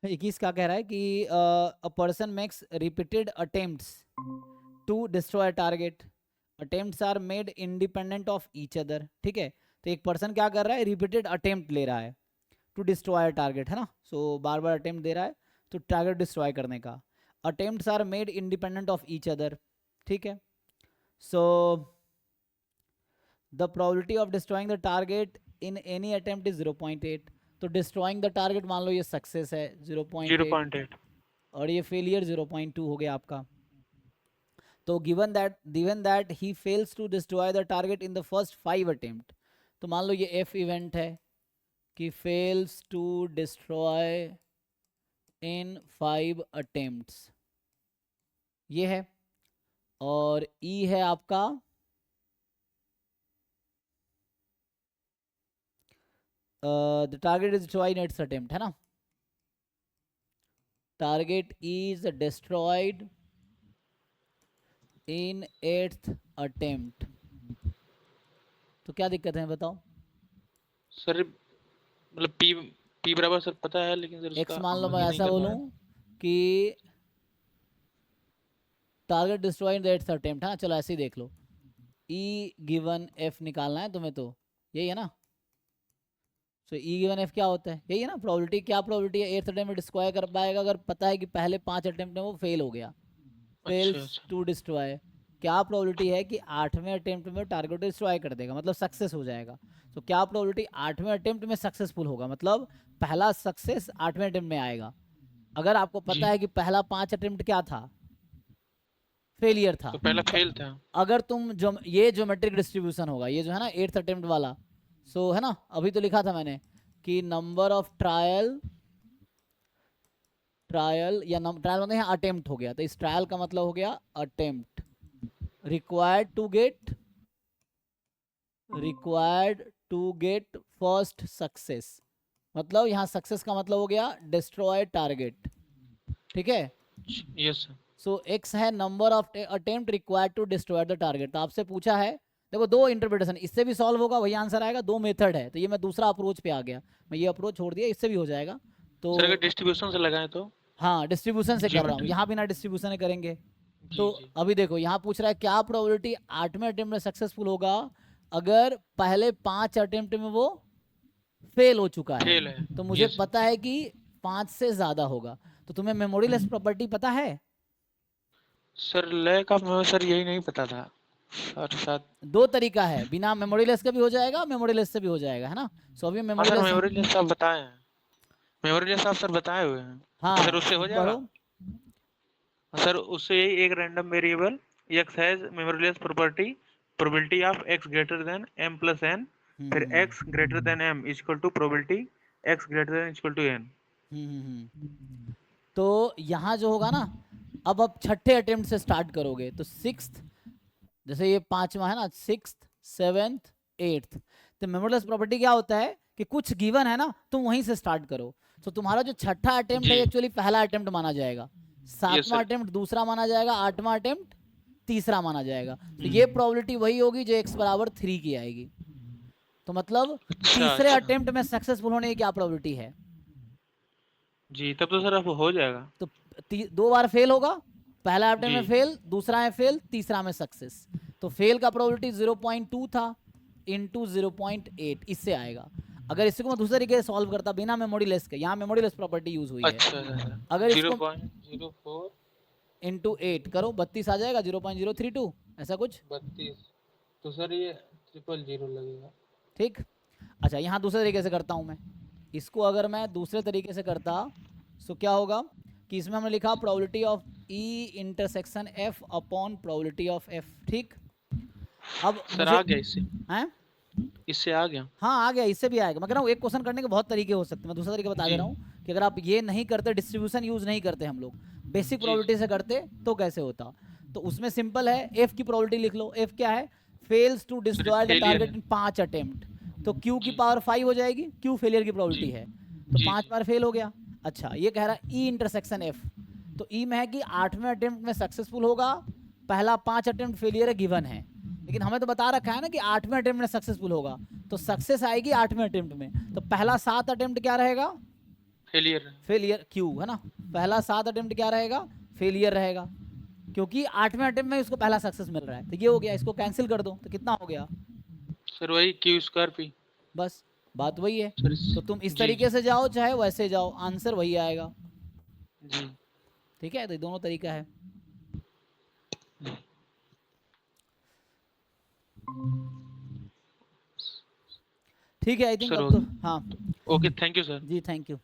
21 क्या कह रहा है कि a person makes repeated attempts to destroy target, attempts are made independent of each other. ठीक है, तो एक पर्सन क्या कर रहा है, रिपीटेड अटेम्प्ट ले रहा है टू डिस्ट्रॉय टारगेट, है ना। सो बार बार अटेम्प्ट दे रहा है तो टारगेट डिस्ट्रॉय करने का। Attempts are made independent of each other. ठीक है, so the probability of destroying the target in any attempt is 0.8। तो डिस्ट्रॉइंग द टारगेट मान लो ये सक्सेस है 0.8 0.8। और ये फेलियर 0.2 हो गया आपका। तो given that he fails to destroy the target in the first 5 attempt, तो मान लो ये F इवेंट है कि fails to destroy in 5 attempts, ये है। और E है आपका the target is destroyed in its attempt, है ना। Target is destroyed in 8th attempt, तो क्या दिक्कत है बताओ। सर मतलब पी बराबर सर पता है, लेकिन सर एक्स उसका मान लो मैं ये नहीं ऐसा कर बोलूं पाया। कि target destroy in the 8th attempt, है ना। चलो ऐसे ही देख लो, ई गिवन एफ निकालना है तुम्हें, तो यही है ना। सो ई गिवन एफ क्या होता है, यही है ना। प्रोबेबिलिटी क्या, प्रोबेबिलिटी है 8th अटेम्प्ट में डिस्ट्रॉय कर पाएगा अगर पता है कि पहले 5 अटेम्प्ट में वो फेल हो गया, अच्छा फेल्स अच्छा। To destroy. क्या प्रोबेबिलिटी है कि 8वें अटेम्प्ट में टारगेट डिस्ट्रॉय कर देगा, मतलब सक्सेस हो जाएगा। तो क्या प्रोबेबिलिटी 8वें अटेम्प्ट में सक्सेसफुल होगा, मतलब पहला सक्सेस 8वें अटेम्प्ट में आएगा। अगर आपको जी, पता है कि पहला 5 अटेम्प्ट क्या था, फेलियर था, तो पहला तो फेल था। अगर तुम जो ये ज्योमेट्रिक डिस्ट्रीब्यूशन होगा, ये जो है ना 8th अटेम्प्ट वाला, सो है ना, अभी तो लिखा था मैंने कि नंबर ऑफ ट्रायल, ट्रायल या ट्रायल मतलब यहाँ अटेम्प्ट हो गया, तो इस ट्रायल का मतलब हो गया attempt required to get, required to get first success, मतलब यहाँ सक्सेस का मतलब हो गया डिस्ट्रॉय टारगेट। ठीक है, यस सर। सो एक्स है number of attempt required to destroy the target. तो आपसे पूछा है, देखो दो इंटरप्रिटेशन, इससे भी सॉल्व होगा वही आंसर आएगा, दो मेथड है, तो ये मैं दूसरा अप्रोच पे आ गया, मैं ये अप्रोच छोड़ दिया, इससे भी हो जाएगा। तो सर अगर डिस्ट्रीब्यूशन से लगाएं तो हाँ डिस्ट्रीब्यूशन से कर रहा हूँ, ज्योमेट्री। यहाँ बिना डिस्ट्रीब्यूशन करेंगे। जी तो जी। अभी देखो यहाँ पूछ रहा है क्या प्रोबेबिलिटी 8वें अटेम्प्ट में सक्सेसफुल होगा अगर पहले 5 अटेम्प्ट में वो फेल हो चुका है। फेल है। तो मुझे यस सर। पता है कि 5 से ज्यादा होगा। तो तुम्हें मेमोरी लेस प्रॉपर्टी पता है। Sir lack of memory sir यही नहीं पता था। और साथ। दो तरीका है, बिना मेमोरी लेस का भी हो जाएगा, मेमोरी लेस से भी हो जाएगा, है ना। सो अभी हाँ memory sir, less, memory less आप बताए हैं। मेमोरी लेस आप सर बताए हुए हैं। तो सर हाँ उससे हो पढ़ो। जाएगा। सर उससे यही एक random variable X has memoryless property, probability of X greater than M plus N, hmm फिर hmm X greater than M is equal to probability X greater than equal to N. Hmm. तो यहाँ जो होगा ना, अब आप छठे attempt से स्टार्ट करोगे, तो सिक्स्थ, जैसे ये पांचवा है ना, सिक्स्थ, सेवेंथ, एट्थ, तो मेमोरीलेस प्रॉपर्टी क्या होता है कि कुछ गिवन है ना, तुम वहीं से स्टार्ट करो। तो तुम्हारा जो छठा अटेम्प्ट है जी। एक्चुअली पहला अटेम्प्ट माना जाएगा, यस सातवां सर। अटेम्प्ट दूसरा माना जाएगा, आठवां अटेम्प्ट तीसरा माना जाएगा। तो ये प्रोबेबिलिटी वही होगी जो x बराबर 3 की आएगी। तो मतलब अच्छा तीसरे अच्छा। अटेम्प्ट में सक्सेसफुल होने की क्या प्रोबेबिलिटी है। जी, तब तो सर अब हो जाएगा। तो दो बार फेल होगा, पहला अटेम्प्ट जी में फेल, दूसरा में फेल, तीसरा में सक्सेस। तो फेल का प्रोबेबिलिटी 0.2 था इंटू 0.8, इससे आएगा। अगर इसको मैं दूसरे तरीके से सॉल्व करता बिना मेमोरी लेस के, यहाँ मेमोरी लेस प्रॉपर्टी यूज हुई है, अच्छा अच्छा सर। अगर जीरो इसको पॉइंट जीरो फोर इंटू 8 करो 32 आ जाएगा, 0.032 ऐसा कुछ। 32। तो सर ये 000 लगेगा। ठीक, अच्छा यहाँ दूसरे तरीके से करता हूँ मैं, इसको अगर मैं दूसरे तरीके से करता तो क्या होगा कि इसमें हमने लिखा probability of E intersection F upon probability of F. ठीक, अब सर मुझे आ गया इससे। हैं, इससे आ गया। हाँ आ गया, इससे भी आएगा। मैं कह रहा हूँ एक क्वेश्चन करने के बहुत तरीके हो सकते हैं, मैं दूसरा तरीका बता दे जी रहा हूँ कि अगर आप ये नहीं करते, डिस्ट्रीब्यूशन यूज नहीं करते हम लोग, बेसिक जी प्रोबेबिलिटी से करते तो कैसे होता। तो उसमें सिंपल है, एफ की प्रोबेबिलिटी लिख लो। एफ क्या है, fails to sir destroy the failure target है। In 5 attempt. तो क्यू की जी पावर 5 हो जाएगी, क्यू फेलियर की जी प्रोबेबिलिटी है, तो जी 5 जी। बार फेल हो गया। अच्छा ये कह रहा है ई इंटरसेक्शन एफ, तो ई में है कि 8वें अटेम्प्ट में सक्सेसफुल होगा, पहला 5 अटेम्प्ट फेलियर है गिवन है, लेकिन हमें तो बता रखा है ना कि 8वें अटेम्प्ट में सक्सेसफुल होगा, तो सक्सेस आएगी 8वें अटेम्प्ट में। तो पहला 7 अटेम्प्ट क्या रहेगा, फेलियर। फेलियर क्यू है ना, पहला 7 अटेम्प्ट क्या रहेगा, फेलियर रहेगा, क्योंकि 8वें अटेम्प्ट में इसको पहला सक्सेस मिल रहा है, तो ये हो गया, इसको कैंसिल कर दो तो कितना हो गया, सर वही क्यू स्क्वायर पी। बस बात वही है। सर तो तुम इस जी तरीके से जाओ चाहे वैसे जाओ, आंसर वही आएगा। जी। ठीक है, तो ये दोनों तरीका है। ठीक है, आई थिंक सर अब तो हाँ। Okay, thank you sir. जी थैंक यू।